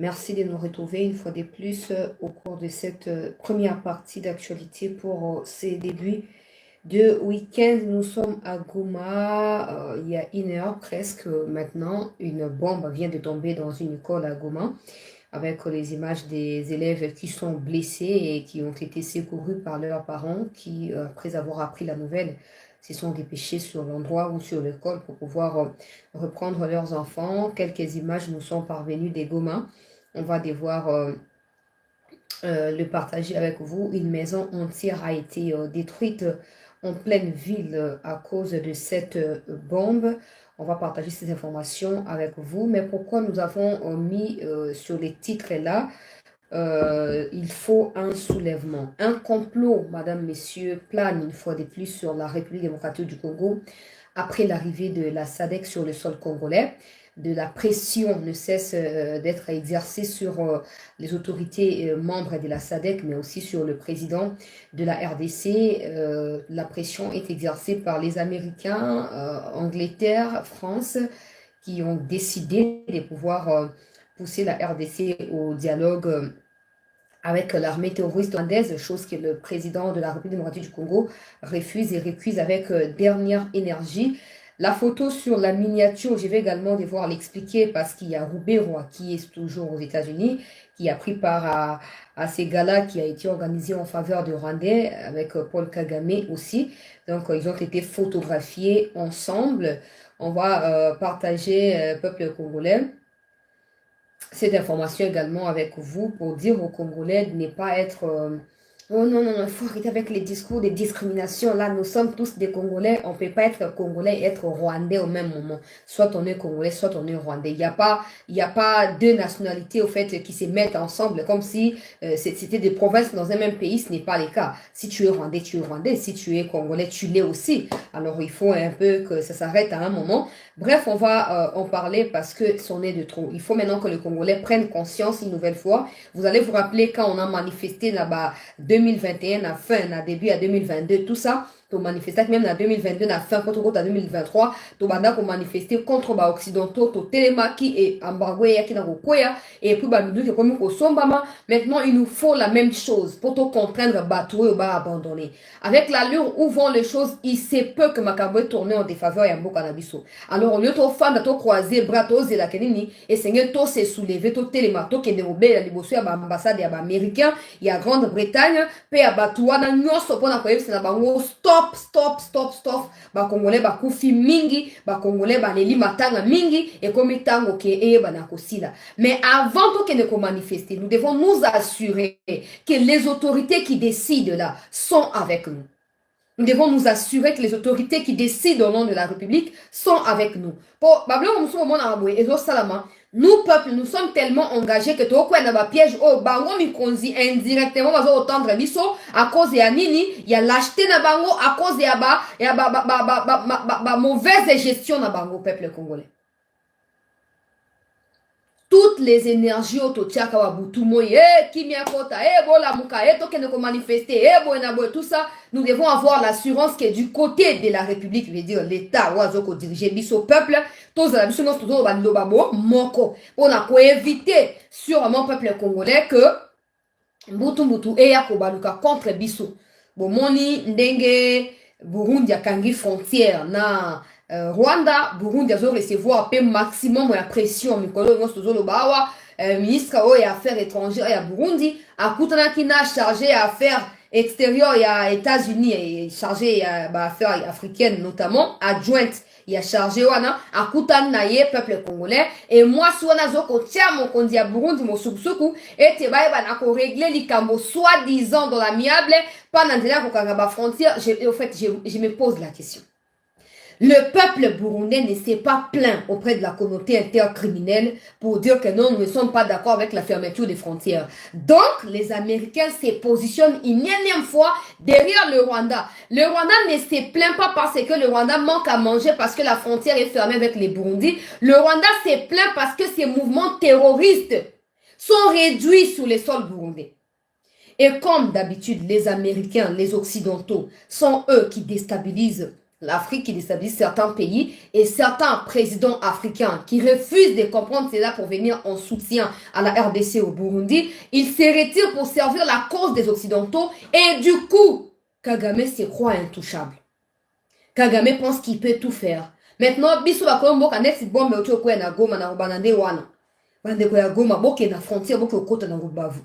Merci de nous retrouver une fois de plus au cours de cette première partie d'actualité pour ces débuts de week-end. Nous sommes à Goma, il y a une heure presque maintenant. Une bombe vient de tomber dans une école à Goma avec les images des élèves qui sont blessés et qui ont été secourus par leurs parents qui, après avoir appris la nouvelle, se sont dépêchés sur l'endroit ou sur l'école pour pouvoir reprendre leurs enfants. Quelques images nous sont parvenues des Goma. On va devoir le partager avec vous. Une maison entière a été détruite en pleine ville à cause de cette bombe. On va partager ces informations avec vous. Mais pourquoi nous avons mis sur les titres là, il faut un soulèvement. Un complot, madame, messieurs, plane une fois de plus sur la République démocratique du Congo après l'arrivée de la SADC sur le sol congolais. De la pression ne cesse d'être exercée sur les autorités membres de la SADC, mais aussi sur le président de la RDC. La pression est exercée par les Américains, Angleterre, France, qui ont décidé de pouvoir pousser la RDC au dialogue avec l'armée terroriste rwandaise, chose que le président de la République démocratique du Congo refuse et récuse avec dernière énergie. La photo sur la miniature, je vais également devoir l'expliquer parce qu'il y a Roubero qui est toujours aux États-Unis, qui a pris part à ces galas qui a été organisé en faveur de Rwandais avec Paul Kagame aussi. Donc, ils ont été photographiés ensemble. On va partager, peuple congolais, cette information également avec vous pour dire aux Congolais de ne pas être oh non, non, non, il faut arrêter avec les discours de discrimination. Là, nous sommes tous des Congolais. On ne peut pas être Congolais et être Rwandais au même moment. Soit on est Congolais, soit on est Rwandais. Il y a pas deux nationalités, au fait, qui se mettent ensemble comme si c'était des provinces dans un même pays. Ce n'est pas le cas. Si tu es Rwandais, tu es Rwandais. Si tu es Congolais, tu l'es aussi. Alors, il faut un peu que ça s'arrête à un moment. Bref, on va en parler parce que c'en est de trop. Il faut maintenant que le Congolais prenne conscience une nouvelle fois. Vous allez vous rappeler quand on a manifesté là-bas 2021 à fin, à début à 2022, tout ça, to manifester même en 2022 à fin contre en 2023, to banda ko manifester contre ba occidentaux, to telemaki et embargo ya kina kokoya et puis ba bidu ke komi ko sombama. Maintenant, il nous faut la même chose pour te comprendre batoué ou ba abandonner. Avec l'allure où vont les choses, il se peut que Makambo tourne en défaveur ya mboka na biso. Alors, au lieu de faire to croiser bras to zela kenini et seigneur to se soulever to telema to kende obela liboso ya ba ambassade ya ba américain ya Grande-Bretagne pe ya batuana nyonso pona koyebisa na bango stop stop stop stop ba congolais ba kufi mingi ba congolais ba leli matanga mingi et comme tango ke eyeba na kosila. Mais avant to kende ko manifester, nous devons nous assurer que les autorités qui décident là sont avec nous. Nous devons nous assurer que les autorités qui décident au nom de la République sont avec nous. Nous, peuple, nous sommes tellement engagés que tout le monde piège au bango mikonzi indirectement va entendre biso à cause de nini, il y a l'acheter na bango à cause de mauvaise gestion na bango peuple congolais. Toutes les énergies autotiaka wa butumo kimia kota bola muka tokene ko manifester boena boy tout ça, nous devons avoir l'assurance que du côté de la République, je veux dire l'état oazo ko diriger biso peuple tous la biso nous ba loba bo moko on a pour éviter sur mon peuple congolais que mbutu ya ko baluka contre biso bomoni ndenge Burundi akangi frontière na Rwanda, Burundi azo recevoir peu maximum la pression mikolo nyonso tozolo bawa ministre oyo ya affaires étrangères ya Burundi akutanaki na chargé à affaires extérieures ya États-Unis et chargé ya affaires africaines notamment adjointe ya chargé wana akutani na ye peuple congolais et moi swana zoko tia mokonzi ya Burundi mosukusuku ete baeba na ko régler likambo soi-disant dans l'amiable pendant nzela ko kanga ba frontière. Au fait je me pose la question. Le peuple burundais ne s'est pas plaint auprès de la communauté intercriminelle pour dire que non, nous ne sommes pas d'accord avec la fermeture des frontières. Donc, les Américains se positionnent une énième fois derrière le Rwanda. Le Rwanda ne se plaint pas parce que le Rwanda manque à manger parce que la frontière est fermée avec les Burundis. Le Rwanda se plaint parce que ces mouvements terroristes sont réduits sous les sols burundais. Et comme d'habitude, les Américains, les Occidentaux, sont eux qui déstabilisent L'Afrique qui déstabilise certains pays et certains présidents africains qui refusent de comprendre cela pour venir en soutien à la RDC au Burundi, ils se retirent pour servir la cause des Occidentaux et du coup, Kagame se croit intouchable. Kagame pense qu'il peut tout faire. Maintenant, biso bakolombo ka next bombe oto ko na Goma na banande wana. Bande ko ya Goma boke na frontière boke okota na Rubavu.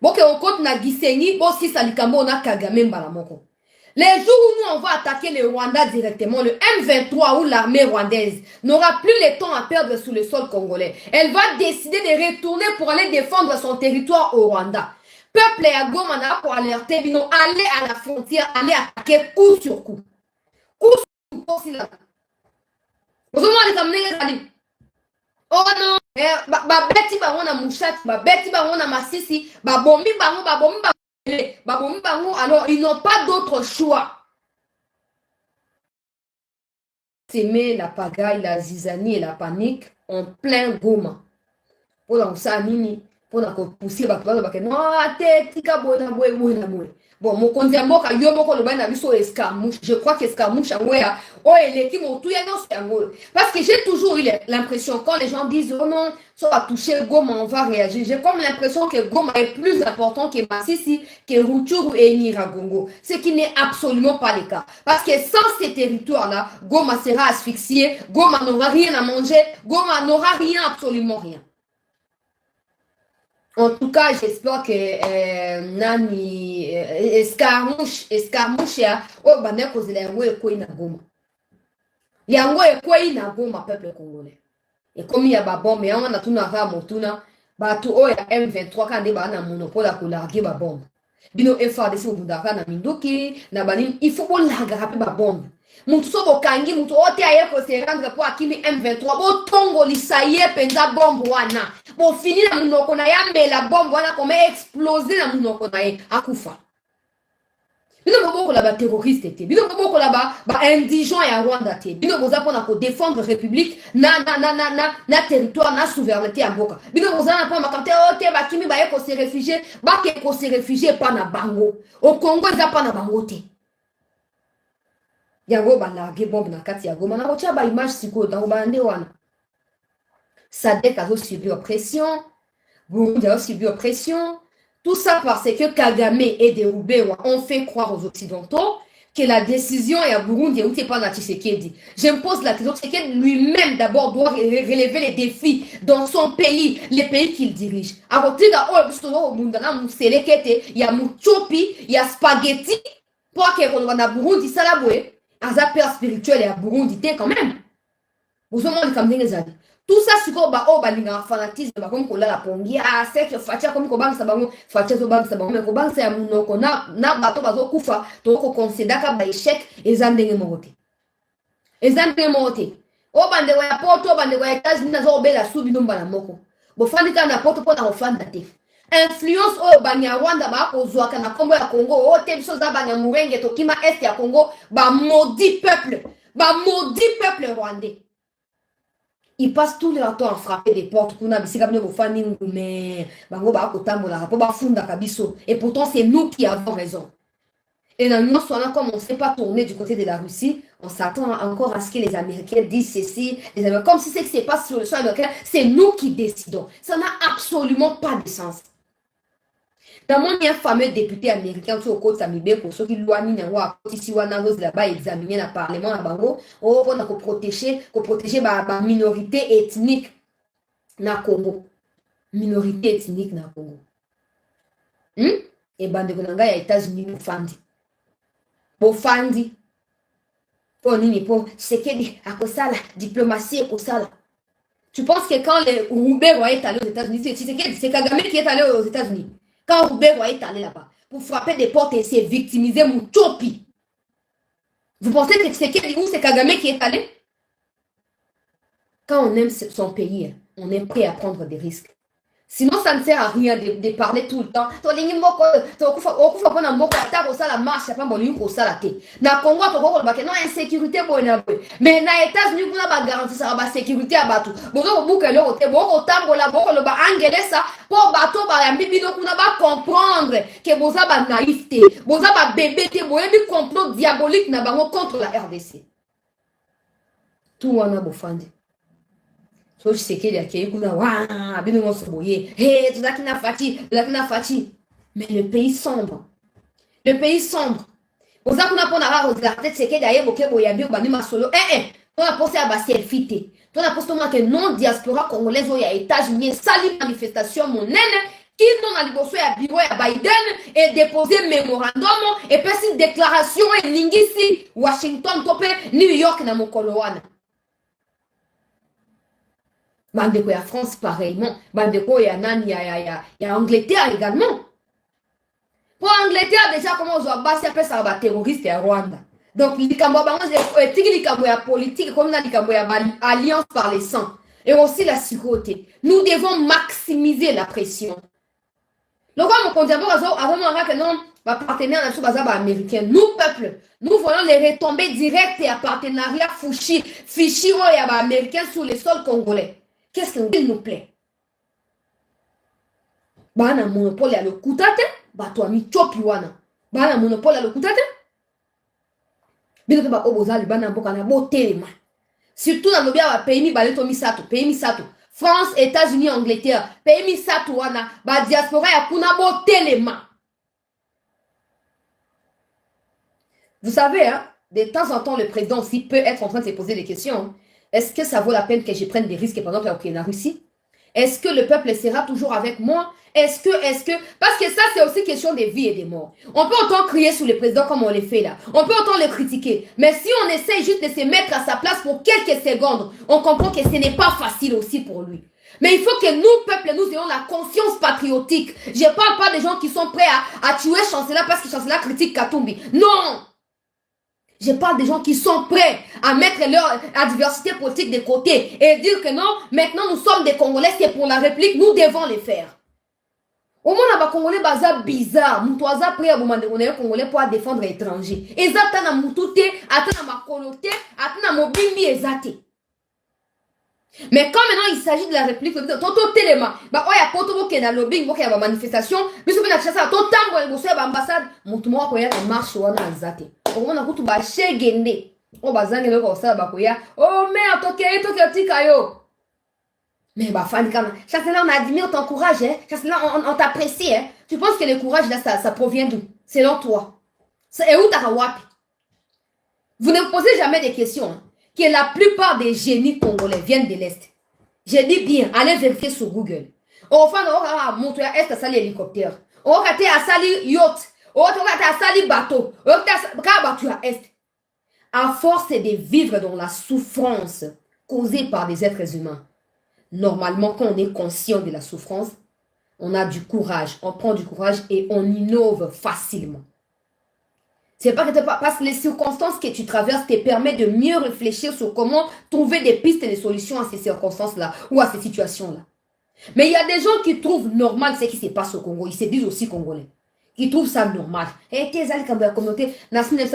Boke okota na Gisenyi bo si salikambo na Kagame mbala moko. Les jours où nous on va attaquer le Rwanda directement, le M23 ou l'armée rwandaise n'aura plus le temps à perdre sous le sol congolais. Elle va décider de retourner pour aller défendre son territoire au Rwanda. Peuple ya Goma na pour alerter, bino aller à la frontière, aller attaquer coup sur coup. Coup sur coup aussi là. Vous avez les oh non, beti bango na mouchati, beti bango na masisi, bombi bango, alors ils n'ont pas d'autre choix. S'aimer la pagaille, la zizanie et la panique en plein Goma. Pour ça, nini, pour pousser non, tika boy. Bon, mon conseil mboka yo moko le bana biso escarmouche. Je crois qu'escarmouche ngoya oh eleki motu ya no sango. Parce que j'ai toujours eu l'impression quand les gens disent oh non, ça va toucher Goma, on va réagir. J'ai comme l'impression que Goma est plus important que Masisi, que Rutshuru et Nyiragongo. Ce qui n'est absolument pas le cas. Parce que sans ces territoires-là, Goma sera asphyxié, Goma n'aura rien à manger, Goma n'aura rien, absolument rien. En tout cas, j'espère que Nani escarmouche ya o bande kozela yango ekoi na Goma. Yango ekoi na Goma peuple congolais. Et comme il y a babombe yango na tuna ra motuna batu o ya M23 kande ba na monopole ya kolarger ba bombe. Bino FARDC obundaka na minduki na banini il faut bolaga rapi ba bombe. Mutu so bokangi mutu ote aye ko se rendre po akimi M23 bo tongo lisaye penza bombe wana bo fini na munoko na yambe la bombe wana comme exploser na munoko na ye akufa. Bino boko la ba terroriste te bino boko la ba indigent ya Rwanda te bino boza pona ko défendre république na territoire na souveraineté ya mboka bino boza na pa makante ote ba kimi ba ye ko se réfugier ba ke ko se réfugier pa na bango au Congo za pa na bango te. Yango balarge bombe na kati ya Goma na kotia ba image siko dans bande wana. Sadek a subi oppression, Burundi a subi oppression, tout ça parce que Kagame et des Rubewa ont fait croire aux Occidentaux que la décision est à Burundi ou c'est pas na Tshisekedi. Je me pose la question, Tshisekedi lui-même d'abord doit relever les défis dans son pays, les pays qu'il dirige. Alors tu as au Mundana Muselekete, il y a Muchopi, il y a Spaghetti, pour que on a Burundi salaboué. Aza père spirituel et à Burundi quand même. Vous avez comme des années. Tout ça c'est quoi ba oh ba linga fanatisme ba comme kola la pongi ah c'est que fatia comme ko bang sa bango fatia zo bang sa bango mais ko bang sa munoko na bato bazo kufa to ko considérer ka ba échec ezandenge mote. Ezandenge mote. O bande ya poto bande ya États-Unis na zo bela subi nomba na moko. Bo fandika na poto pona ko fanda te. Influence o banya Rwanda ba kozwaka na kombo ya Congo o te biso za banya murenge to kima est ya Congo ba maudit peuple rwandais. Ils passent tout leur temps à frapper des portes kuna bisika bino bofani ngume bango ba kotambola po ba funda kabiso et pourtant c'est nous qui avons raison. Et dans nous sommes comme on ne sait pas tourner du côté de la Russie, on s'attend encore à ce que les Américains disent ceci, comme si c'est que c'est pas sur le sol américain, c'est nous qui décidons. Ça n'a absolument pas de sens. Dans mon un fameux député américain sur le côté Samibé pour ceux qui l'ont mis en ici là-bas examiner le parlement à Bango, on a protéger la minorité ethnique na Congo. Minorité ethnique na Congo. Et bande konanga ya États-Unis nous fandi. Bo fandi. Pour nini pour Tshisekedi à kosala diplomatie kosala. Tu penses que quand le Roubero est allé aux États-Unis, c'est Kagame qui est allé aux États-Unis. Quand Roubero est allé là-bas, pour frapper des portes et essayer de victimiser Mouchopi. Vous pensez que c'est Kagame qui est allé? Quand on aime son pays, on est prêt à prendre des risques. Sinon, ça ne sert à rien de parler tout le temps. La marche, c'est pas mon lieu pour ça la tête. Na Congo, non insécurité, mais na États-Unis, vous avez garanti ça, la sécurité à bateau. Bon, vous que l'autre, bon, tambo la, bon, le bas anglais ça, pour bateau, bah, ya mibi, donc, on va comprendre que vous avez naïveté, vous avez bébé, vous avez complot diabolique, na bango contre la RDC. Tout on a beau fandi. So Tshisekedi akei kuna wa bino nyonso boye tozalaki na fati mais le pays sombre oza kuna mpona kaka kozala Tshisekedi ayeboke boye abi obandi masolo tona posa ya baselfi te tona posa tomona ke non diaspora congolaise oyo ya États-Unis esali manifestation monene kino na liboso ya biro ya Biden edepose memorandum epesi déclaration eningisi Washington to mpe New York na mokolo wana. Bandeko ya France pareillement. Bandeko ya nani ya Angleterre également. Pour Angleterre déjà comment on voit basi après ça va terroriste ya Rwanda. Donc likambo bango tiki likambo ya politique comme na likambo ya alliance par les sangs et aussi la sécurité. Nous devons maximiser la pression. Donc mon condiabo avant que non ma partenaire na baza ba américain. Nous peuple, nous voyons les retombées directes et à partenariat fichiro ya ba américain sur le sol congolais. Qu'est-ce qu'il nous plaît? Bana monopole ya lokuta te, bato ami chopi wana. Bana monopole ya lokuta te. Bino pe ba obozali bana mboka na botelema. Surtout na lobia ba pays mibale to misato, pays misato. France, États-Unis, Angleterre, pays misato wana, ba diaspora ya kuna botelema. Vous savez, hein, de temps en temps, le président aussi peut être en train de se poser des questions. Hein. Est-ce que ça vaut la peine que je prenne des risques, par exemple, en Russie? Est-ce que le peuple sera toujours avec moi? Est-ce que... Parce que ça, c'est aussi question de vie et de mort. On peut autant crier sur le président comme on le fait là. On peut autant le critiquer. Mais si on essaie juste de se mettre à sa place pour quelques secondes, on comprend que ce n'est pas facile aussi pour lui. Mais il faut que nous, peuple, nous ayons la conscience patriotique. Je ne parle pas des gens qui sont prêts à tuer Chancellor parce que Chancellor critique Katumbi. Non! Je parle des gens qui sont prêts à mettre leur adversité politique de côté et dire que non, maintenant nous sommes des Congolais, c'est pour la République, nous devons les faire. Au moins, les Congolais, c'est bizarre. Nous sommes prêts à les Congolais pour défendre les étrangers. Et ça, c'est Moutouté, c'est ma coloté, c'est mon bimbi, exact. Mais quand maintenant il s'agit de la République, tonto téléma, bah oh ya poto boke na lobbying boke ya manifestation, biso na chasa to tambo ya boso ya ambassade, mutu mo ko ya marche wana azate. Omo na kutu ba shegende. O bazange loko osala ba ko ya, oh mais to tika yo. Mais bah fan quand Chancellor, on admire ton courage hein. Chancellor, on t'apprécie hein. Tu penses que le courage là ça provient d'où? Selon toi. C'est où ta wapi? Vous ne vous posez jamais des questions. Hein. Que la plupart des génies congolais viennent de l'Est. Je dis bien, allez vérifier sur Google. On va montrer est à sali hélicoptère. On va à sali yacht. On va à sali bateau. On va à est. À force de vivre dans la souffrance causée par des êtres humains. Normalement, quand on est conscient de la souffrance, on a du courage. On prend du courage et on innove facilement. C'est pas que parce que les circonstances que tu traverses te permettent de mieux réfléchir sur comment trouver des pistes et des solutions à ces circonstances-là ou à ces situations-là. Mais il y a des gens qui trouvent normal ce qui se passe au Congo. Ils se disent aussi congolais. Ils trouvent ça normal. Et tes alliés comme la communauté, maintenant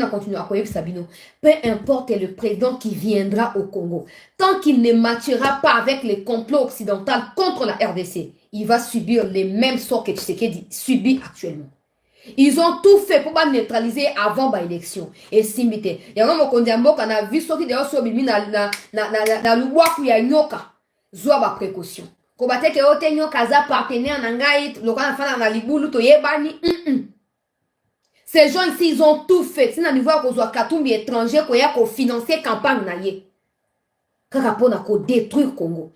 continue à croire Sabino. Peu importe le président qui viendra au Congo, tant qu'il ne matchera pas avec les complots occidentaux contre la RDC, il va subir les mêmes sorts que Tshisekedi subit actuellement. Ils ont tout fait pour neutraliser avant l'élection. Et Simbite. Il y a un moment qu'on a vu sortir d'ailleurs sur Bibi dans le bois où il y a nyoka. Zoa ba précaution. Kobate ke ote nyoka za partenaire nangai, le quand fana na libulu to yebani. Ces gens ici, ils ont tout fait. Si on niveau qu'on soit Katumbi étranger, qu'on y a financer campagne naie. Kaka pona ko détruire Congo.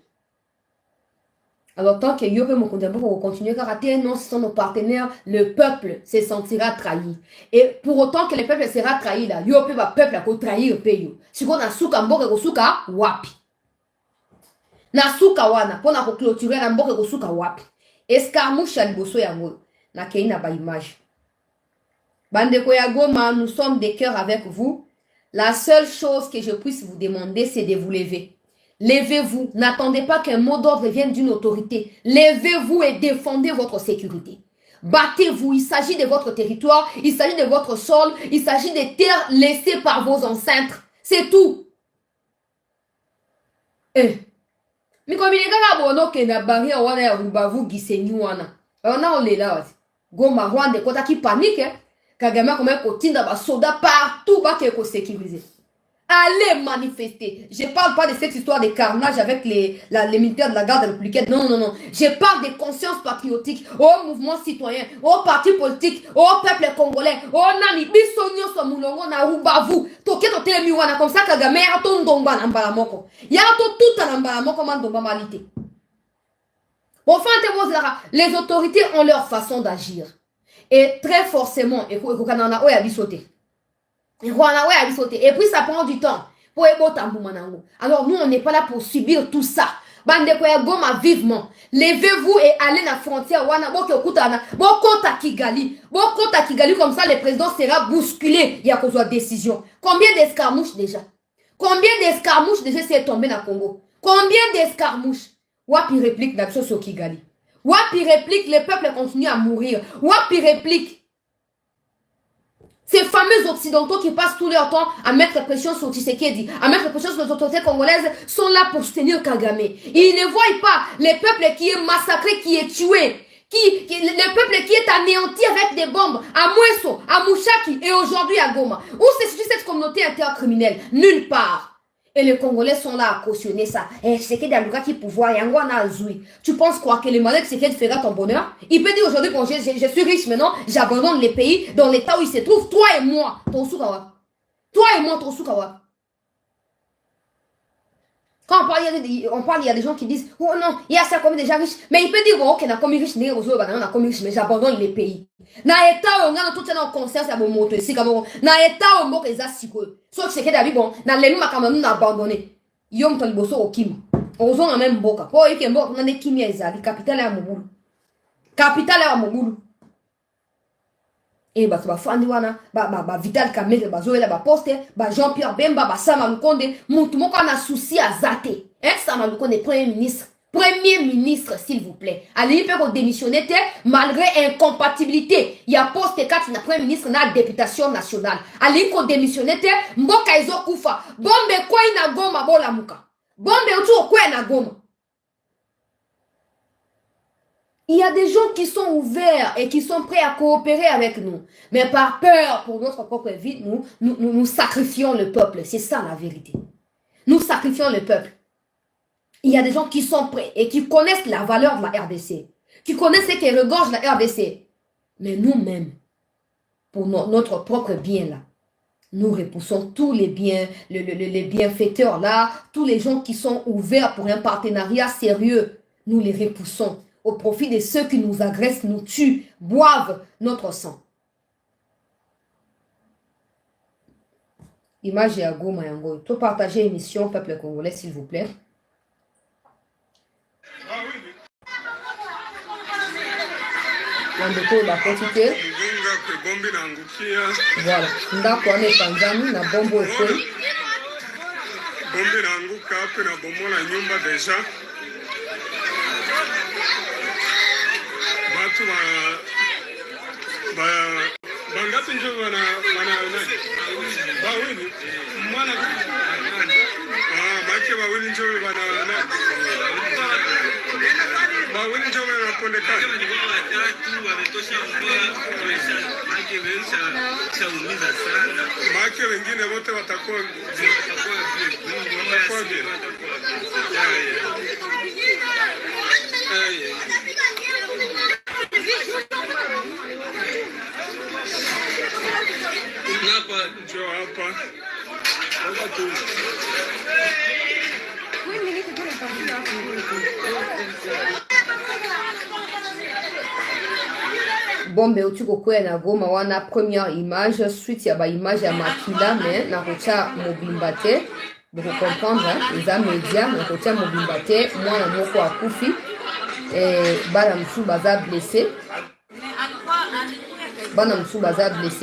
Alors, tant que Yope Mokondambo pour continuer à rater, non, ce sont nos partenaires, le peuple se sentira trahi. Et pour autant que le peuple sera trahi, là, Yope va peuple à trahir le pays. Si on a souka mboke ko souka, wapi. Na souka wana, pour na clôturer na mboke ko souka wapi. Escarmouche à liboso yango, na keina ba image. Bandeko ya Goma, nous sommes de cœur avec vous. La seule chose que je puisse vous demander, c'est de vous lever. Levez-vous. N'attendez pas qu'un mot d'ordre vienne d'une autorité. Levez-vous et défendez votre sécurité. Battez-vous. Il s'agit de votre territoire. Il s'agit de votre sol. Il s'agit des terres laissées par vos ancêtres. C'est tout. Mikominika bono kenda barrière wana ya Rubavu Gisenyi wana. On a olela. Goma Rwanda kota ki panique. Kagame comme kotinda ba soda partout ba ke ko sécuriser. Allez manifester. Je parle pas de cette histoire de carnage avec les militaires de la garde républicaine. Non, non, non. Je parle de conscience patriotique. Au mouvement citoyen, au parti politique, au peuple congolais, au nani, bisonyo so mulongo na Rubavu. Toke to tele miwana comme ça Kagame ya to ndomba na mbala moko. Ya to tout na mbala moko man ndomba malite. Bon, enfin, les autorités ont leur façon d'agir. Et très forcément, et puis ça prend du temps. Alors nous, on n'est pas là pour subir tout ça. Goma vivement. Levez-vous et allez à la frontière. Bokota Kigali, comme ça le président sera bousculé. Il y a cause de décision. Combien d'escarmouches déjà? Combien d'escarmouches déjà s'est tombé dans le Congo? Combien d'escarmouches? Wapi réplique l'action sur Kigali. Wapi réplique, les peuples continuent à mourir. Wapi réplique. Ces fameux occidentaux qui passent tout leur temps à mettre pression sur Tshisekedi, à mettre pression sur les autorités congolaises, sont là pour soutenir Kagame. Ils ne voient pas les peuples qui est massacré, qui est tué, le peuple qui est anéanti avec des bombes à Mweso, à Mouchaki et aujourd'hui à Goma. Où se situe cette communauté intercriminelle? Nulle part. Et les Congolais sont là à cautionner ça. Et c'est que Dalouka qui pouvoir, Yangwana Azoui. Tu penses quoi que le malheur c'est qu'elle fera ton bonheur? Il peut dire aujourd'hui, bon, je suis riche maintenant, j'abandonne les pays dans l'état où il se trouve, toi et moi, ton Soukawa. Toi et moi, ton Soukawa. Quand on parle, il y a des gens qui disent, oh non, il y a ça comme des gens riches. Mais il peut dire, bon, ok, on a commis riche, on a commis riche, mais j'abandonne les pays. Na état, on a tout ça en conscience à mon moto ici, comme na état, on m'a les asiko. Sauf que c'est que David, bon, na l'ennemi m'a quand même abandonné. Yom taliboso au kim. On a même boka. Oh, il y a un boka, on a des kimia ezali, capitale à Mogoulou. Capitale à Mogoulou. Et bah fandi wana ba Vital Kamerhe ba zoela ba poste ba Jean-Pierre Bemba ba Sama Lukonde mutu moko na souci à zate Sama Lukonde premier ministre s'il vous plaît allez peut démissionner malgré incompatibilité il y a poste 4 na premier ministre na députation nationale allez ko démissionner mboka izo kufa bombe kwa ina Goma bola muka bombe utu kwa na Goma. Il y a des gens qui sont ouverts et qui sont prêts à coopérer avec nous. Mais par peur pour notre propre vie, nous sacrifions le peuple. C'est ça la vérité. Nous sacrifions le peuple. Il y a des gens qui sont prêts et qui connaissent la valeur de la RDC. Qui connaissent ce qui regorge la RDC. Mais nous-mêmes, pour notre propre bien là, nous repoussons tous les biens, les bienfaiteurs là, tous les gens qui sont ouverts pour un partenariat sérieux. Nous les repoussons. Au profit de ceux qui nous agressent, nous tuent, boivent notre sang. Image à Goma Yango. Tu partager l'émission, peuple congolais, s'il vous plaît. La quantité. Voilà. Ndako ane Tanzanie na bombo ekoi. Bombe na anguka hapo na bomola nyumba deja. Watu bangapi njo wana nani? Bawili. Mwana baki bawili njo wana nani? Bawili njo wanaponekana. Wametosha maki wengine wote watakuwa Bombe utuko kwe na Goma wana première image suite ya ba image ya Makila mais na kocha mobimbate pour comprendre les médias na kocha mobimbate mwana moko akufi bana msu baza blessé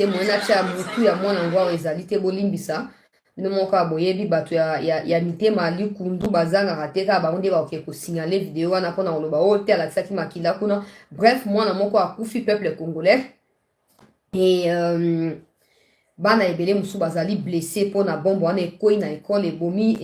mwana cha mutu ya mwana ngwa ezali te bolimbisa Bino moko aboyebi bato ya mitema likundu bazanga teka bango nde bakoki kosignale video wana mpona koloba oyo te alatisaki makila kuna. Bref, mwana moko akufi peuple congolais. Et bana ebele musu bazali blessé mpona bombe wana ekoi na ekole ebomi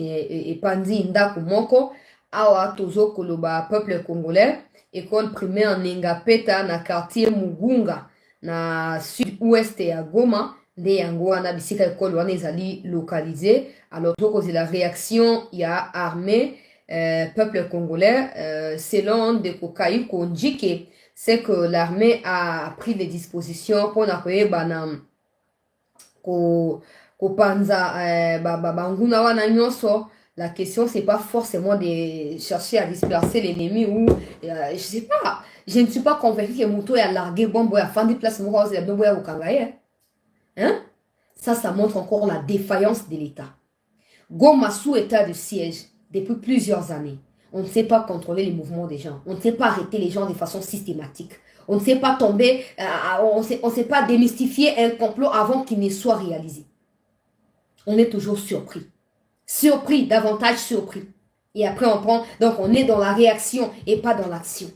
epandi ndako moko. Awa tozo koloba peuple congolais, école primaire Nengapeta na quartier Mugunga na sud-ouest ya Goma. Nde yango wana bisika ekole wana ezali localisé. Alors tokozi la réaction ya armée peuple congolais selon de Kokayi Kondjike, c'est que l'armée a pris des dispositions pour koyebana ko panza banguna wana nyonso. La question, c'est pas forcément de chercher à disperser l'ennemi ou je sais pas. Je ne suis pas convaincu que Mouto a largué bombe à faire des places hein? Ça montre encore la défaillance de l'État. Goma sous état de siège depuis plusieurs années. On ne sait pas contrôler les mouvements des gens. On ne sait pas arrêter les gens de façon systématique. On ne sait pas tomber, on ne sait pas démystifier un complot avant qu'il ne soit réalisé. On est toujours surpris. Surpris, davantage surpris. Et après on prend, donc on est dans la réaction et pas dans l'action.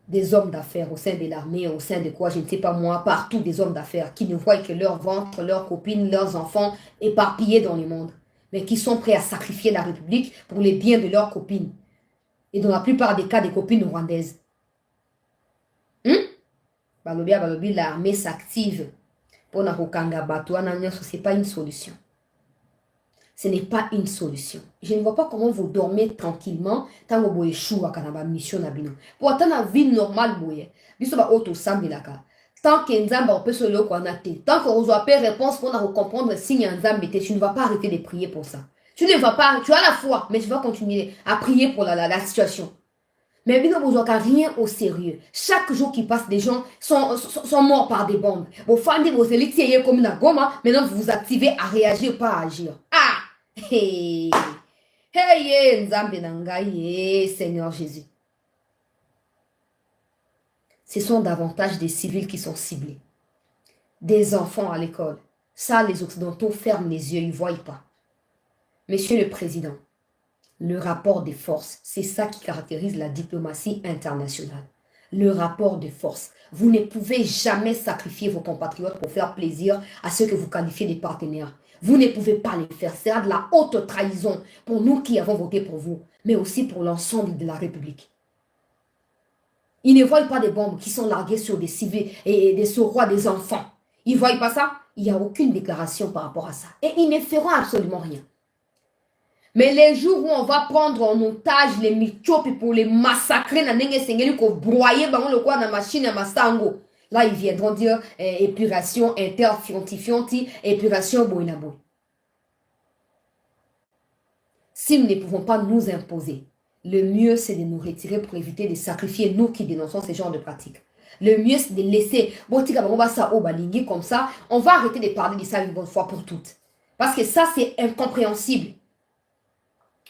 Des hommes d'affaires au sein de l'armée, au sein de quoi, je ne sais pas moi, partout des hommes d'affaires qui ne voient que leur ventre, leurs copines, leurs enfants éparpillés dans le monde, mais qui sont prêts à sacrifier la République pour les biens de leurs copines. Et dans la plupart des cas, des copines rwandaises. L'armée s'active. Pour ce n'est pas une solution. Ce n'est pas une solution. Je ne vois pas comment vous dormez tranquillement tant que vous échouez à la mission. Pour atteindre la vie normale, tant que Nzamba peut se le connecter, tant que vous avez réponse pour comprendre le signe Nzamba, tu ne vas pas arrêter de prier pour ça. Tu ne vas pas, tu as la foi, mais tu vas continuer à prier pour la situation. Mais vous n'avez rien au sérieux. Chaque jour qui passe, des gens sont morts par des bombes. Vos fans de vos élites, comme dans Goma, maintenant vous vous activez à réagir, pas à agir. Ah! Hey! Hey, Nzambe Nangaye, Seigneur Jésus. Ce sont davantage des civils qui sont ciblés. Des enfants à l'école. Ça, les Occidentaux ferment les yeux, ils ne voient pas. Monsieur le Président, le rapport des forces, c'est ça qui caractérise la diplomatie internationale. Le rapport de force. Vous ne pouvez jamais sacrifier vos compatriotes pour faire plaisir à ceux que vous qualifiez de partenaires. Vous ne pouvez pas les faire. C'est de la haute trahison pour nous qui avons voté pour vous, mais aussi pour l'ensemble de la République. Ils ne voient pas des bombes qui sont larguées sur des civils et des saurois, des enfants. Ils ne voient pas ça. Il n'y a aucune déclaration par rapport à ça. Et ils ne feront absolument rien. Mais les jours où on va prendre en otage les Michopis pour les massacrer, là ils viendront dire épuration inter-fionti, épuration boinabo. Si nous ne pouvons pas nous imposer, le mieux c'est de nous retirer pour éviter de sacrifier nous qui dénonçons ce genre de pratiques. Le mieux c'est de laisser, comme ça, on va arrêter de parler de ça une bonne fois pour toutes. Parce que ça c'est incompréhensible.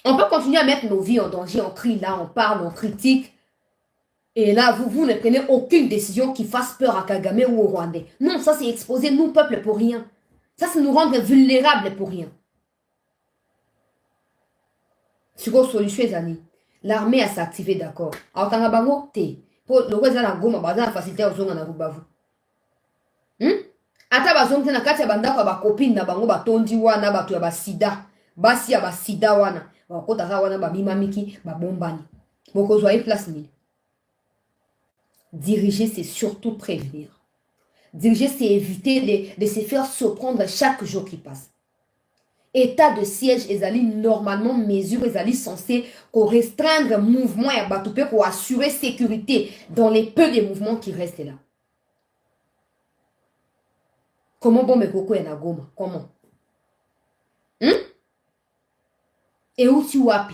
On peut continuer à mettre nos vies en danger, on crie là, on parle, on critique. Et là, vous ne prenez aucune décision qui fasse peur à Kagame ou au Rwandais. Non, ça c'est exposer nous, peuple, pour rien. Ça c'est nous rendre vulnérables pour rien. Sur la solution, l'armée a s'activé, d'accord. Alors, t'en as bango, t'es. Pour le reste de la gomme, bah, la facilité aux gens, on a vous. Ata bazong tena kati ya bandako ba copine na bango ba tondi wana ba tu ya ba sida. Basi ya ba sida wana. Ba kota za wana ba mimamiki ba bombani. Boko zoye place ni. Diriger, c'est surtout prévenir. Diriger, c'est éviter de se faire surprendre chaque jour qui passe. État de siège, ezali normalement mesure, ezali censé restreindre mouvement et batouper pour assurer sécurité dans les peu de mouvements qui restent là. Comment bon me koko ya na Goma? Comment? Et où tu wapi?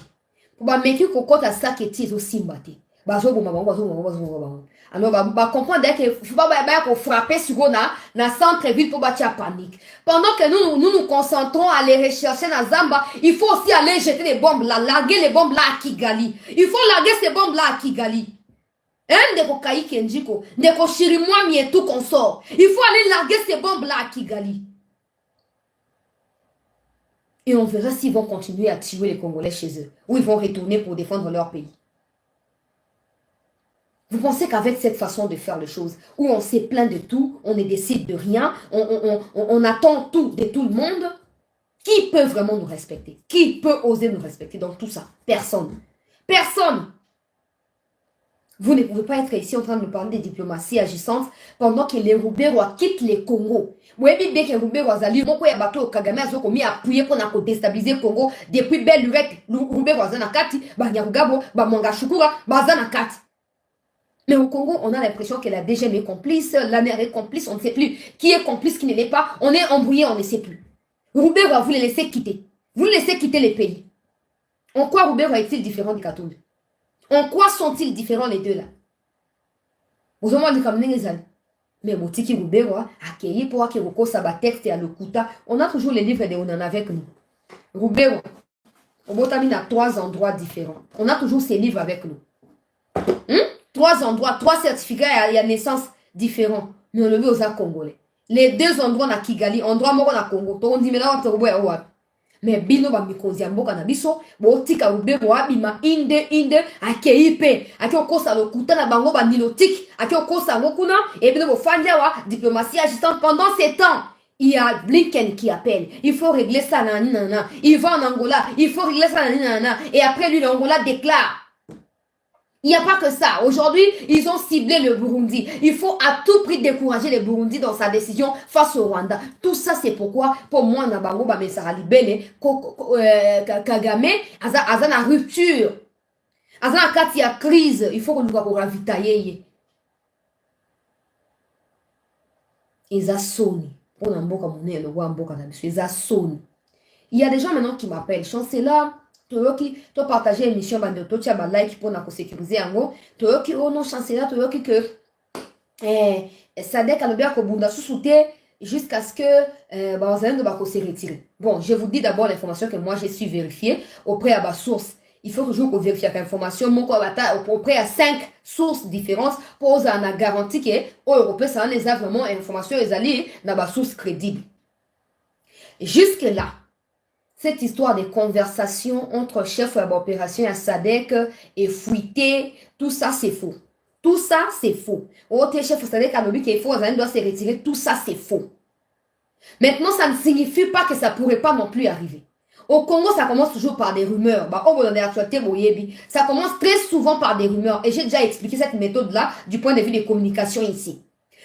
Pour ba meki koko ta saketi ezo simbate. Bazo boma bango. Alors ba comprendre que faut pas ba frapper sur na centre-ville pour bâtir panique. Pendant que nous concentrons à aller rechercher na Zamba, il faut aussi aller jeter les bombes là, larguer les bombes là à Kigali. Il faut larguer ces bombes là à Kigali. Ndeko Kaiki Njiko, Ndeko Shirimwa Mietou consort. Il faut aller larguer ces bombes là à Kigali. Et on verra s'ils vont continuer à tuer les Congolais chez eux. Ou ils vont retourner pour défendre leur pays. Vous pensez qu'avec cette façon de faire les choses, où on s'est plaint de tout, on ne décide de rien, on attend tout de tout le monde, qui peut vraiment nous respecter? Qui peut oser nous respecter dans tout ça? Personne. Personne. Vous ne pouvez pas être ici en train de nous parler de diplomatie agissante pendant que les Rouberois quittent les Congo. Vous voyez bien que les Rouberois allaient, mon coin bateau Kagame a commis appuyer pour déstabiliser le Congo depuis belle lurette. Rouberois zanakati, Banyarugabo, Bamanga Shukura, Bazanakati. Mais au Congo, on a l'impression que la DGM est complice, l'ANR est complice, on ne sait plus qui est complice, qui ne l'est pas. On est embrouillé, on ne sait plus. Rouberois, vous les laissez quitter. Vous laissez quitter les pays. En quoi Rouberois est-il différent du Katumbi? En quoi sont-ils différents les deux là? Vous avez dit comme les amis. Mais Motiki Rouberois, accueilli pour Akiroko Sabatex et à l'Okuta, on a toujours les livres de Onan avec nous. Rouberois, on a 3 endroits différents. On a toujours ces livres avec nous. 3 endroits, 3 certificats et à naissance différents. Mais on le veut aux Congolais. Les 2 endroits na Kigali, endroit moko na Congo. On dit maintenant on va mais bino ba mikonzi mboka na biso bo tika Rouberois bima inde akeipe akiokosa lokuta na bango bandilotique akiokosa ngokuna et bino bo fanja wa diplomatie agissante pendant ces temps. Il y a Blinken qui appelle. Il faut régler ça nanana. Il va en Angola. Il faut régler ça nanana. Et après lui l'Angola déclare. Il n'y a pas que ça. Aujourd'hui, ils ont ciblé le Burundi. Il faut à tout prix décourager le Burundi dans sa décision face au Rwanda. Tout ça, c'est pourquoi, pour moi, Nabango, Bamesara Libele, Kagame, Aza na rupture. Aza na kati ya crise. Il faut que nous nous ravitailler. Eza soni. Pour Namboka Mouné, le roi Mboka Nabiso. Eza soni. Il y a des gens maintenant qui m'appellent. Chancela. Toyoki, to partager l'émission, to tia ba like pour na sécuriser yango. Toyoki, oh non, chancelier, toyoki que Sadek alobia ko bunda sousouté jusqu'à ce que Bazan va se retirer. Bon, je vous dis d'abord l'information que moi j'ai su vérifier auprès à ma source. Il faut toujours qu'on vérifie l'information. Mon auprès à 5 sources différentes pour on a garanti que aux Européens ça les a vraiment information les alliés dans ma source crédible. Jusque là. Cette histoire de conversation entre chefs d'opération et SADC est fuitée. Tout ça, c'est faux. Tout ça, c'est faux. Autre chef SADC a dit qu'il faut doit se retirer. Tout ça, c'est faux. Maintenant, ça ne signifie pas que ça ne pourrait pas non plus arriver. Au Congo, ça commence toujours par des rumeurs. Ça commence très souvent par des rumeurs. Et j'ai déjà expliqué cette méthode-là du point de vue des communications ici.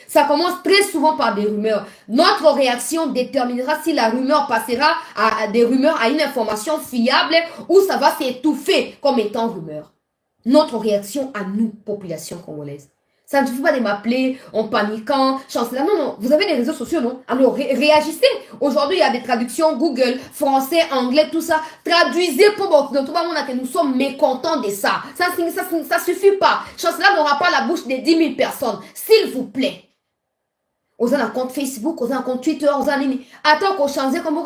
Ça commence très souvent par des rumeurs. Notre réaction déterminera si la rumeur passera à des rumeurs, à une information fiable ou ça va s'étouffer comme étant rumeur. Notre réaction à nous, population congolaise. Ça ne suffit pas de m'appeler en paniquant, chancelier. Non, non, vous avez des réseaux sociaux, non? Alors réagissez. Aujourd'hui, il y a des traductions Google, français, anglais, tout ça. Traduisez pour que nous sommes mécontents de ça. Ça suffit pas. Chancelier n'aura pas la bouche de 10 000 personnes. S'il vous plaît. Vous avez un compte Facebook, vous avez un compte Twitter, vous avez attends qu'on change comment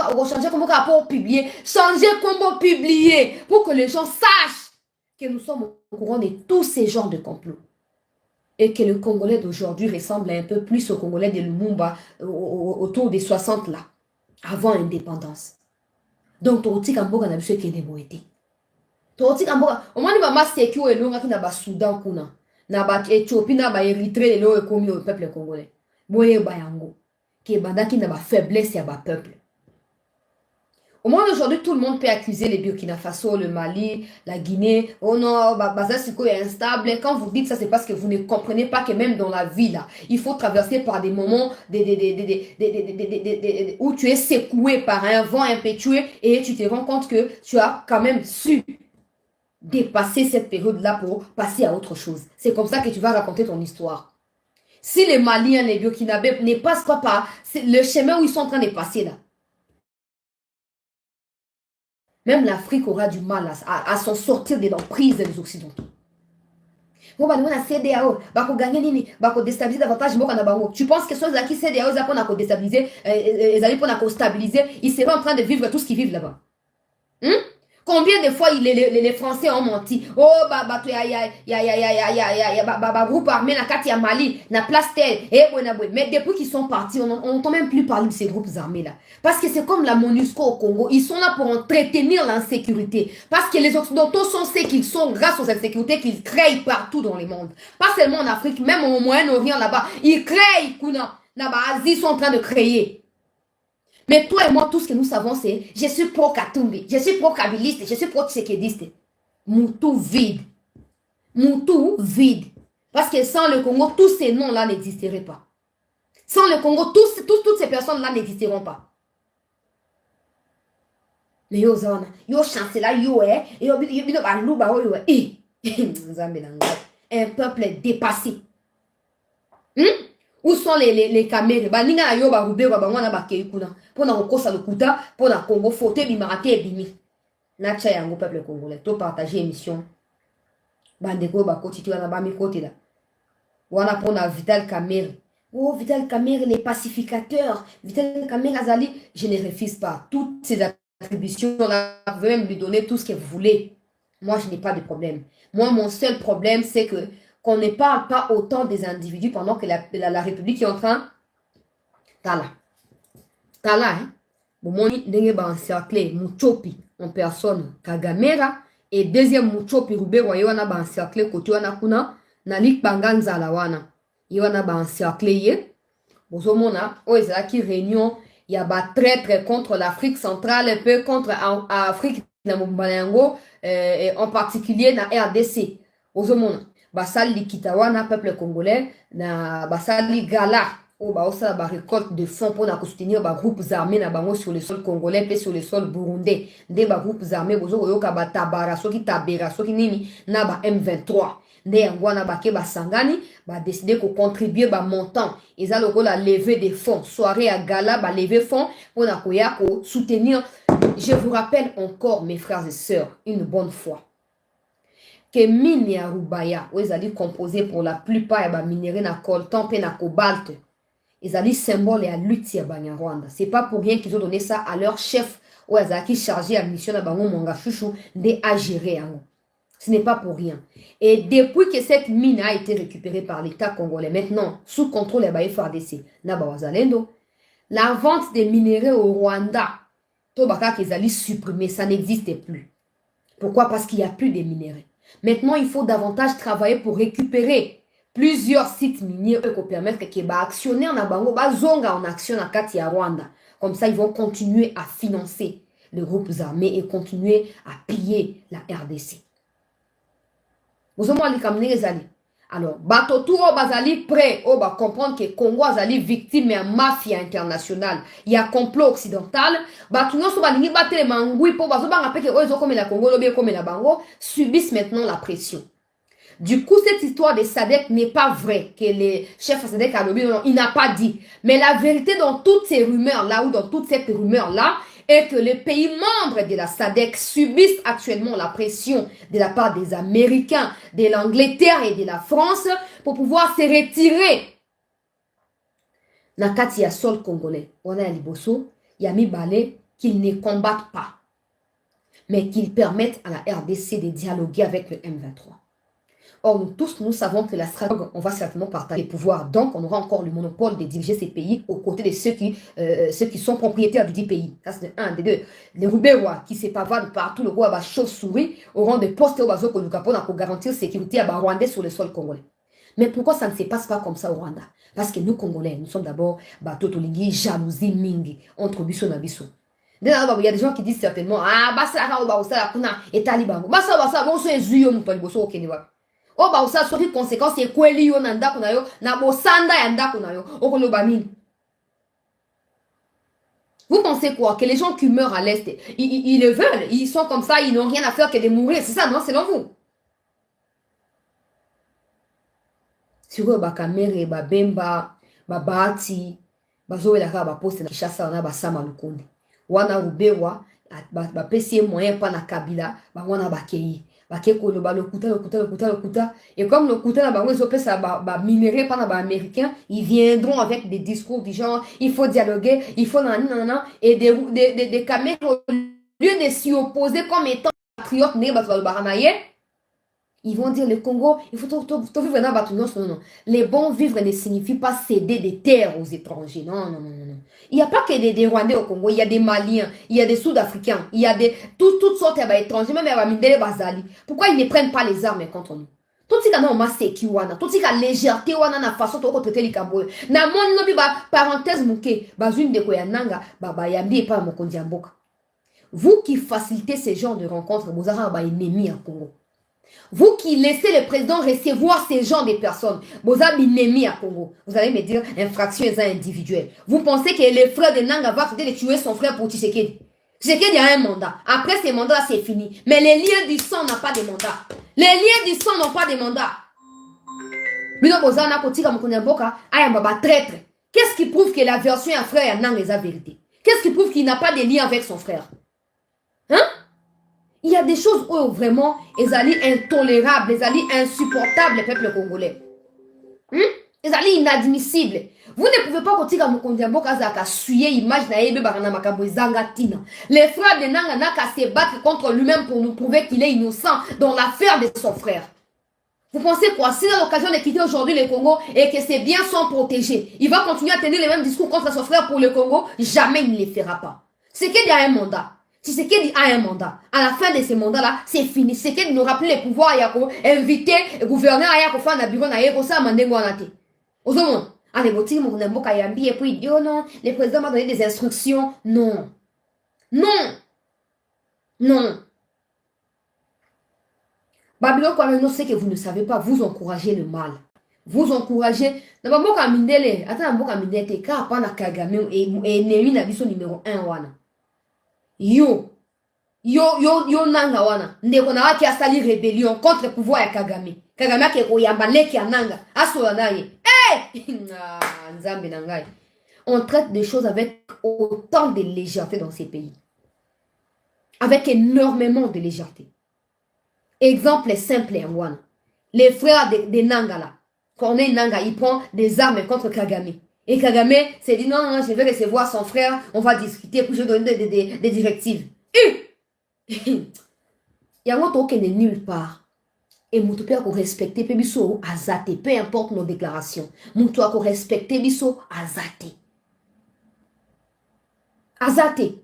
pour publier. Changer comment publier pour que les gens sachent que nous sommes au courant de tous ces genres de complots. Et que le Congolais d'aujourd'hui ressemble un peu plus au Congolais de Lumumba autour des 60 là, avant l'indépendance. Donc, Toroti Kamboga n'a pas été moïté. Toroti Kamboga, au moins, maman c'est qui est l'onga qui n'a pas Soudan, n'a pas Éthiopie, n'a pas Érythrée, l'eau est commis au peuple congolais. Boye bayango qui est bandaki na ba faiblesse ya ba peuple. Au moins aujourd'hui tout le monde peut accuser les Burkina Faso, le Mali, la Guinée. Oh non, Bazasiko est instable. Quand vous dites ça, c'est parce que vous ne comprenez pas que même dans la vie là, il faut traverser par des moments où tu es secoué par un vent impétueux et tu te rends compte que tu as quand même su dépasser cette période là pour passer à autre chose. C'est comme ça que tu vas raconter ton histoire. Si les Maliens, les Burkinabés ne passent pas par le chemin où ils sont en train de passer là, même l'Afrique aura du mal à s'en sortir de l'emprise des Occidentaux. Tu penses que ceux qui CDAO, ils pour déstabiliser, ils seront en train de vivre tout ce qu'ils vivent là-bas. Combien de fois les Français ont menti? Oh, groupe armé na kati ya Mali, na place tel, mais depuis qu'ils sont partis, on n'entend même plus parler de ces groupes armés là. Parce que c'est comme la MONUSCO au Congo, ils sont là pour entretenir l'insécurité. Parce que les Occidentaux sont ceux qu'ils sont grâce aux insécurités qu'ils créent partout dans le monde. Pas seulement en Afrique, même au Moyen-Orient là-bas, ils créent, là-bas, Asie sont en train de créer. Mais toi et moi, tout ce que nous savons, c'est je suis pro-Katumbi, je suis pro-Kabiliste, je suis pro-Tsékédiste. Moutou vide. Moutou vide. Parce que sans le Congo, tous ces noms-là n'existeraient pas. Sans le Congo, toutes ces personnes-là n'existeront pas. Mais yo zona, yo chancela, yo un peuple dépassé. Où sont les caméras? Ba ninga na yo ba rubé ba mwana ba keikuna. Pona kokosa lokuta, pona Congo foté bimarate bimi. Na cha yango peuple congolais. To partager émission. Bandeko ba koti na ba mi côté là. Wana pona Vital Kamerhe. Oh, Vital Kamerhe, les pacificateurs. Vital Kamerhe Azali, je ne refuse pas. Toutes ces attributions-là, vous pouvez même lui donner tout ce que vous voulez. Moi, je n'ai pas de problème. Moi, mon seul problème, c'est que qu'on ne parle pas autant des individus pendant que la République est en train. Tala, hein. Bomoni ndenge ba encercler Muchopi en personne Kagamera et deuxième Muchopi Rubé wana ba encercler côté wana kuna na lik banganza la wana. Wana ba encercler ye. Bozomona o ezaki réunion ya ba traître contre l'Afrique centrale un peu contre Afrique na Mumbayango en particulier na RDC. Bozomona basali likitawana peuple congolais na basali gala o ba osa ba récolte de fonds pour na soutenir ba groupes armés na bango sur le sol congolais et sur le sol burundais des ba groupes armés bozo yoka ba tabara soki tabera soki nini na ba M23 nde yangwana ba ke ba sangani ba décider ko contribuer ba montant eza loko la levée des fonds soirée à gala ba lever fonds pour na koya ko soutenir. Je vous rappelle encore mes frères et sœurs une bonne fois que mine ya Rubaya, où ils allaient composer pour la plupart de minerais na coltan et na cobalt, ils allaient symbole et à lutte ya Banyarwanda. C'est pas pour rien qu'ils ont donné ça à leur chef, où ils allaient charger la mission na bango monga chouchou de à gérer. Ce n'est pas pour rien. Et depuis que cette mine a été récupérée par l'État congolais, maintenant sous contrôle de FARDC, na Bawazalendo, la vente des minerais au Rwanda, Tobaka qu'ils allaient supprimer, ça n'existe plus. Pourquoi? Parce qu'il n'y a plus de minerais. Maintenant, il faut davantage travailler pour récupérer plusieurs sites miniers pour permettre que les actionnaires na bango bazonga en action na kati ya Rwanda. Comme ça, ils vont continuer à financer les groupes armés et continuer à piller la RDC. Vous avez les alliés. Alors, bato touro bazali prêt au ba comprendre que Congo azali victime de mafia internationale. Il y a complot occidental. Bato nyonso balingi batele mangui po bazo banga peke ozo comme la Congo lobi comme la Bango subissent maintenant la pression. Du coup, cette histoire de SADC n'est pas vraie que les chefs SADC a lobby, non, il n'a pas dit. Mais la vérité dans toutes ces rumeurs là ou dans toute cette rumeur là est que les pays membres de la SADC subissent actuellement la pression de la part des Américains, de l'Angleterre et de la France pour pouvoir se retirer. Nakati ya sol congolais, on a Liboso, Yami Balé, qu'ils ne combattent pas, mais qu'ils permettent à la RDC de dialoguer avec le M23. Or, nous tous, nous savons que la stratégie, on va certainement partager les pouvoirs. Donc, on aura encore le monopole de diriger ces pays aux côtés de ceux qui sont propriétaires du dit pays. Ça, c'est un des deux. Les Rouberois qui se pavadent partout, le roi va chauve-souris, auront des postes au bazo pour garantir la sécurité à Rwandais sur le sol congolais. Mais pourquoi ça ne se passe pas comme ça au Rwanda? Parce que nous, Congolais, nous sommes d'abord Totolingi, jalousie, mingi, entre Bisso et Bisso. Il y a des gens qui disent certainement, ah, basa, et taliban. Basa, bon, c'est Zuyo, nous, Taliboso, au Kenya. Oh bah ça soit conséquence c'est kweli yo na ndako na yo na bosanda ya ndako na yo okoloba nini. Vous pensez quoi? Que les gens qui meurent à l'est ils le veulent, ils sont comme ça, ils n'ont rien à faire que de mourir, c'est ça non? Selon vous? Sur ba Kamerhe ba Bemba ba Bahati bazoela ka ba poste na Kinshasa na ba Sama Lukonde wana Rubewa ba pesi moyen pa na Kabila ba wana ba Kei. Et comme le couteau ba minéré par les Américains, ils viendront avec des discours du genre il faut dialoguer, il faut nanana, et des caméras au lieu de s'y opposer comme étant patriotes, ils vont dire le Congo, il faut vivre dans la non, non. Les bons vivres ne signifient pas céder des terres aux étrangers. Non, non, non, non. Il n'y a pas que des Rwandais au Congo, il y a des Maliens, il y a des Sud-Africains, il y a toutes sortes d'étrangers, même les Bazali. Pourquoi ils ne prennent pas les armes contre nous? Tout ce qui est masséki wana, tout ce qui est légèreté wana na façon de traiter les kaboy. Na mon nobi ba parenthèse mouké, bazune de koyananga, ba yambi et pas mokondi amboka. Vous qui facilitez ce genre de rencontres, vous avez un ennemi en Congo. Vous qui laissez le président recevoir ces genres de personnes, vous avez un ennemi à Congo. Vous allez me dire, infraction individuelle. Vous pensez que le frère de Nanga va de tuer son frère pour Tshisekedi? Tshisekedi a un mandat. Après ces mandats, c'est fini. Mais les liens du sang n'ont pas de mandat. Les liens du sang n'ont pas de mandat. Qu'est-ce qui prouve que la version à frère Nanga est la vérité? Qu'est-ce qui prouve qu'il n'a pas de lien avec son frère? Hein? Il y a des choses où vraiment, ils allaient intolérables, ils allaient insupportables, le peuple congolais. Ils allaient inadmissibles. Vous ne pouvez pas continuer à me conduire à suyer l'image de les frères de Nanga n'a qu'à se battre contre lui-même pour nous prouver qu'il est innocent dans l'affaire de son frère. Vous pensez quoi? Si a l'occasion de quitter aujourd'hui le Congo et que ses biens sont protégés, il va continuer à tenir les mêmes discours contre son frère pour le Congo? Jamais il ne les fera pas. C'est qu'il y a un mandat. Si c'est qu'il a un mandat, à la fin de ce mandat-là, c'est fini. C'est qu'il nous rappelle les pouvoirs, inviter le gouverneur à faire un bureau, à ça, mandengo anate. Aux hommes, allez, botti, mon amour, kayambi, et puis il dit, oh non, le président m'a donné des instructions. Non. Non. Non. Babylone, quand même, c'est que vous ne savez pas, vous encouragez le mal. Vous encouragez. D'abord, quand Mindele, attends, quand Mindele, car pas na Kagame et Nemi na biso numéro 1 wana. Yo nanga wana ndeko na waki asali rébellion contre le pouvoir ya Kagame. Kagame ke koyamba leki ya nanga asola naye. Nzambe na ngai. On traite des choses avec autant de légèreté dans ces pays. Avec énormément de légèreté. Exemple simple en wana. Les frères de Nanga là. Corneille Nanga, il prend des armes contre Kagame. Et Kagame s'est dit, non, je vais recevoir son frère, on va discuter, puis je vais donner des directives. Il y a un autre qui n'est nulle part. Et mon père qu'on respecte, Pébiso, Azate, peu importe nos déclarations. Mon toit qu'on respecte, Pébiso, Azate. Azate.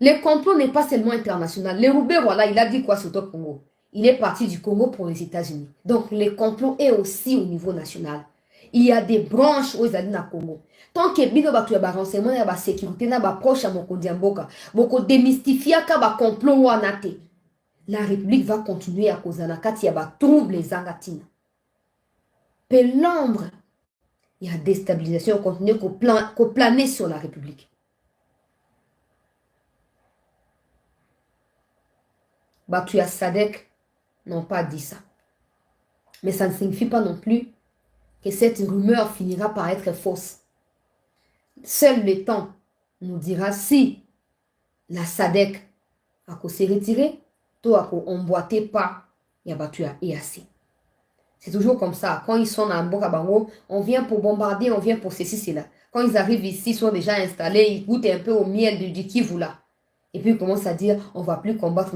Le complot n'est pas seulement international. Le Roubaix, voilà, il a dit quoi sur le Congo? Il est parti du Congo pour les États-Unis. Donc, le complot est aussi au niveau national. Il y a des branches aux États-Unis au Congo. Tant que bino ba tuya ba renseignement ya ba sécurité na ba proche à mon kondiamboka, boko démystifier ka ba complot wana te. La République va continuer à cause na kati ya ba trouble les angatina. Pe l'ombre, il y a déstabilisation continue qu'on planer sur la République. Batuya Sadek n'ont pas dit ça. Mais ça ne signifie pas non plus que cette rumeur finira par être fausse. Seul le temps nous dira si la SADC a se retirer, toi on emboîté pas, il y a battu à EAC. C'est toujours comme ça. Quand ils sont à Mboka, on vient pour bombarder, on vient pour ceci, cela. Quand ils arrivent ici, ils sont déjà installés, ils goûtent un peu au miel du Kivu là. Et puis ils commencent à dire, on ne va plus combattre.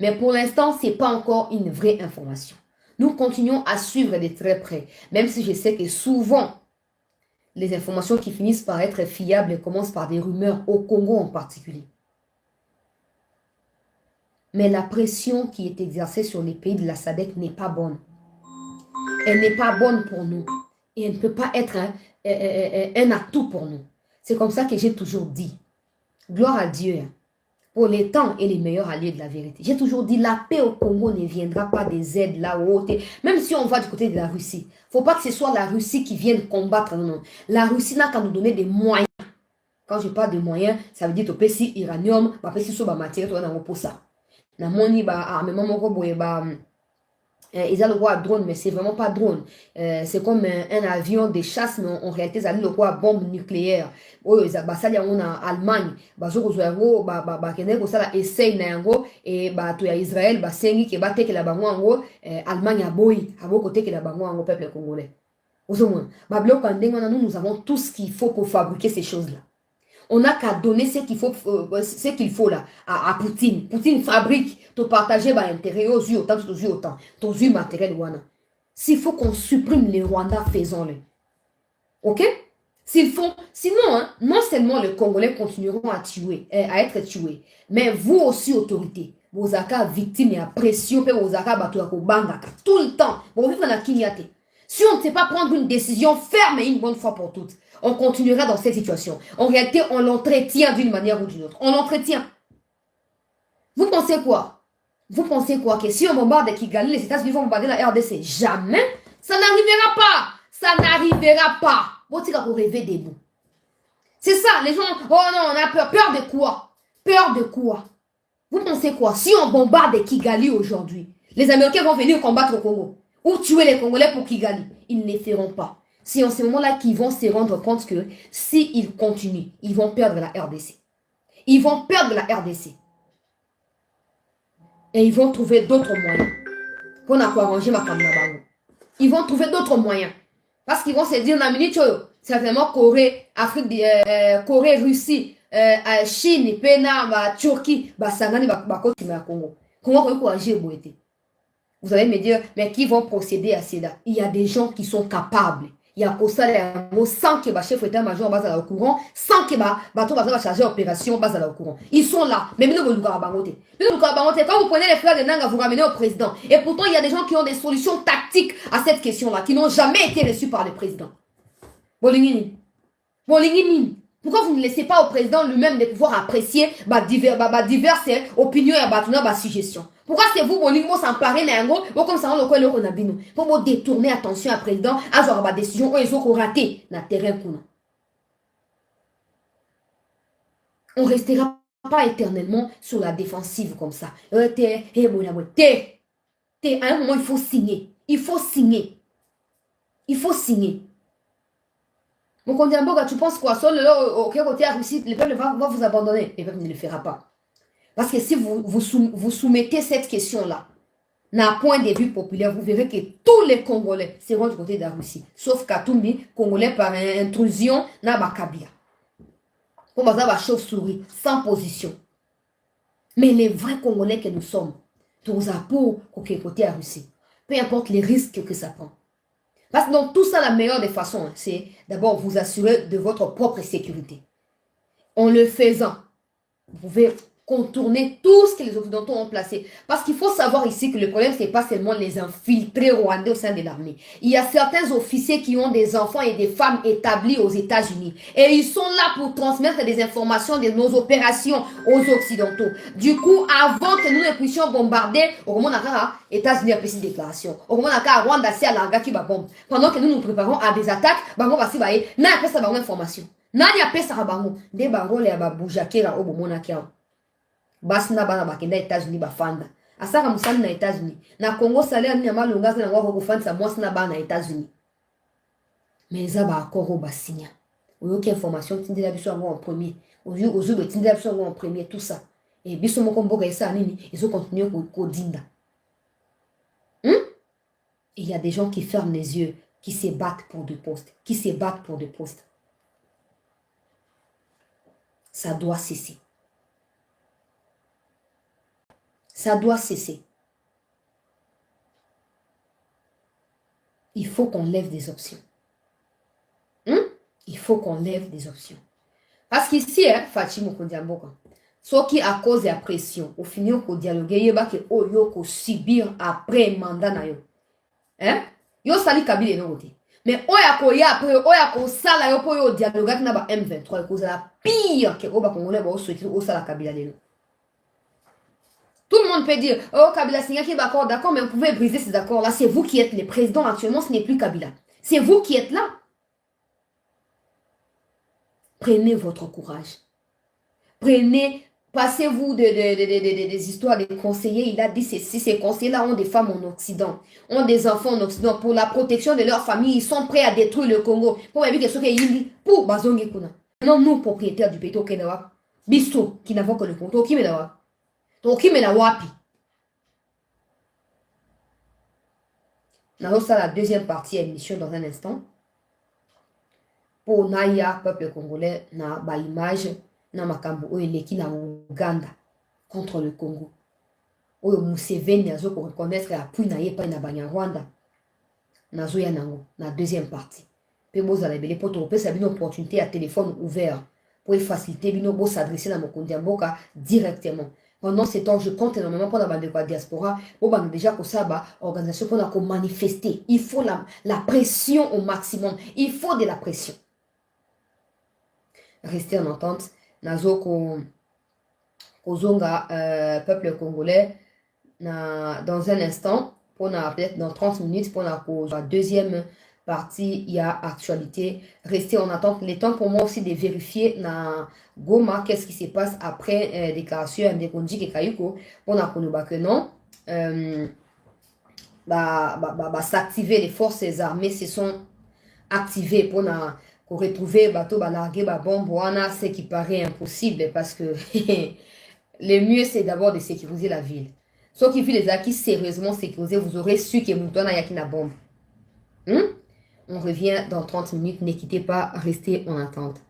Mais pour l'instant, ce n'est pas encore une vraie information. Nous continuons à suivre de très près, même si je sais que souvent, les informations qui finissent par être fiables commencent par des rumeurs, au Congo en particulier. Mais la pression qui est exercée sur les pays de la SADC n'est pas bonne. Elle n'est pas bonne pour nous. Et elle ne peut pas être un atout pour nous. C'est comme ça que j'ai toujours dit. Gloire à Dieu. Pour les temps et les meilleurs alliés de la vérité. J'ai toujours dit, la paix au Congo ne viendra pas des aides là-haut. Même si on va du côté de la Russie. Il ne faut pas que ce soit la Russie qui vienne combattre. Non. La Russie n'a qu'à nous donner des moyens. Quand je parle de moyens, ça veut dire que si uranium, si sur matière, tu vas pour ça. Na moni armement ils ont le droit à drone, mais c'est vraiment pas drone. C'est comme un avion de chasse, mais en réalité, ils ont le droit à bombe nucléaire. Ça y a en Allemagne, essaye et tu as Israël, sengi qui batte que la bango Allemagne a boy, à beaucoup côté que la bango peuple congolais. Nous avons tout ce qu'il faut pour fabriquer ces choses-là. On n'a qu'à donner ce qu'il faut là à Poutine. Poutine fabrique, te partager l'intérêt aux yeux autant, aux yeux matériels. S'il faut qu'on supprime les Rwandais, faisons-le. Ok? S'ils font, sinon, hein, non seulement les Congolais continueront à être tués, mais vous aussi, autorités, vos accords victimes et appréciés, vos accords tout le temps. Si on ne sait pas prendre une décision ferme et une bonne fois pour toutes, on continuera dans cette situation. En réalité, on l'entretient d'une manière ou d'une autre. On l'entretient. Vous pensez quoi? Vous pensez quoi? Que si on bombarde Kigali, les États-Unis vont bombarder la RDC? Jamais. Ça n'arrivera pas. Ça n'arrivera pas. Vous rêvez debout. C'est ça, les gens, oh non, on a peur. Peur de quoi? Peur de quoi? Vous pensez quoi? Si on bombarde Kigali aujourd'hui, les Américains vont venir combattre le Congo ou tuer les Congolais pour Kigali. Ils ne les feront pas. C'est en ce moment-là qu'ils vont se rendre compte que s'ils continuent, ils vont perdre la RDC. Ils vont perdre la RDC. Et ils vont trouver d'autres moyens. Pour arranger ma caméra. Ils vont trouver d'autres moyens. Parce qu'ils vont se dire, certainement Corée, Corée, Russie, Chine, Pena, Turquie, Sangani, Congo. Comment vous Vous allez me dire, mais qui vont procéder à cela? Il y a des gens qui sont capables. Il y a pour ça, sans que le chef d'état-major base au courant, sans que bateau va charger l'opération base au courant. Ils sont là. Mais quand vous prenez les frères de Nanga, vous ramenez au président. Et pourtant, il y a des gens qui ont des solutions tactiques à cette question-là, qui n'ont jamais été reçues par le président. Bolingini. Pourquoi vous ne laissez pas au président lui-même de pouvoir apprécier diverses opinions et suggestions? Pourquoi c'est vous, Bolingo, s'emparer n'ango, comme ça, on le connaît, pour vous détourner attention à président, à genre ma décision, ils ont raté, na terrain pour nous. On restera pas éternellement sur la défensive comme ça. À un moment, il faut signer. Il faut signer. Il faut signer. Mon Kondiamboga, tu penses quoi? Seul au côté à Russie, le peuple va vous abandonner. Le peuple ne le fera pas. Parce que si vous soumettez cette question-là, d'un point de vue populaire, vous verrez que tous les Congolais seront du côté de la Russie. Sauf Katumbi, Congolais par intrusion, n'a pas Kabila. Pour ma chauve-souris, sans position. Mais les vrais Congolais que nous sommes, tous à pour côté de la Russie, peu importe les risques que ça prend. Parce que dans tout ça, la meilleure des façons, c'est d'abord vous assurer de votre propre sécurité. En le faisant, vous pouvez contourner tout ce que les Occidentaux ont placé. Parce qu'il faut savoir ici que le problème, ce n'est pas seulement les infiltrés rwandais au sein de l'armée. Il y a certains officiers qui ont des enfants et des femmes établis aux États-Unis. Et ils sont là pour transmettre des informations de nos opérations aux Occidentaux. Du coup, avant que nous ne puissions bombarder, au moment où les États-Unis a fait une déclaration. Au moment où Rwanda c'est à l'anga qui va bomber. Pendant que nous nous préparons à des attaques, on va s'y bailler. N'a pas ça information. N'a pas ça bango. Des barons et baboujaki au moment où basina bana bakenda États-Unis bafanda asaka musani na États-Unis na Congo salaire ni amalonga na ngwa kufandisa mwasi na bana États-Unis mais ça ba akoro basinya oyo ki information tindela biso en premier ozu be tindela biso en premier tout ça et biso moko mboka esa nini ils ont continué ko dinda il y a des gens qui ferment les yeux qui se battent pour des postes ça doit cesser. Ça doit cesser. Il faut qu'on lève des options. Il faut qu'on lève des options. Parce qu'ici, Fatima Kondiamboka, ce qui à cause de la pression, au final, il faut dialoguer, il faut subir après mandat na yo. Yo sali Kabila no côté. Mais oya ko ya après oya ko sala yo po yo dialoguer na ba M23 cause la pire que oba congolais ba souhaiter au sala Kabila lelo. Tout le monde peut dire, oh, Kabila Signa qui est d'accord, mais vous pouvez briser ces accords-là. C'est vous qui êtes les présidents actuellement, ce n'est plus Kabila. C'est vous qui êtes là. Prenez votre courage. Passez-vous des histoires des conseillers. Il a dit ceci, ces conseillers-là ont des femmes en Occident, ont des enfants en Occident. Pour la protection de leur famille, ils sont prêts à détruire le Congo. Pour pour Bazongi Kuna. Non, nous, propriétaires du pays, Bisto, qui n'avons que le Congo, qui m'est donc, qui me la wapi? Nous allons la deuxième partie de l'émission dans un instant. pour naya peuple congolais na ba image na makambo oyo eleki na Uganda contre le Congo. Oyo Museveni azo ko reconnaître appui na ye pa na Banyarwanda. Nazo ya nango na deuxième partie. Pe bozala ebele po topesa bino opportunité à téléphone ouvert pour faciliter bino bo s'adresser na mokonzi ya mboka directement. Pendant ce temps, je compte énormément pour la diaspora, pour déjà pour ça, organisation pour manifester. Il faut la pression au maximum. Il faut de la pression. Rester en entente. Nazo Kozonga, peuple congolais, dans un instant, peut-être dans 30 minutes, pour la deuxième partie, il y a actualité. Rester en attente. Le temps pour moi aussi de vérifier na Goma qu'est-ce qui se passe après déclaration de Kondi et Kayuko pour na konoba que non. S'activer, les forces armées se sont activées pour na retrouver bateau larguer bombe wana, ce qui paraît impossible parce que le mieux c'est d'abord de sécuriser la ville. Sauf qu'il faut les acquis sérieusement sécurisés, vous aurez su que Moutona yaki na bombe. On revient dans 30 minutes, ne quittez pas, restez en attente.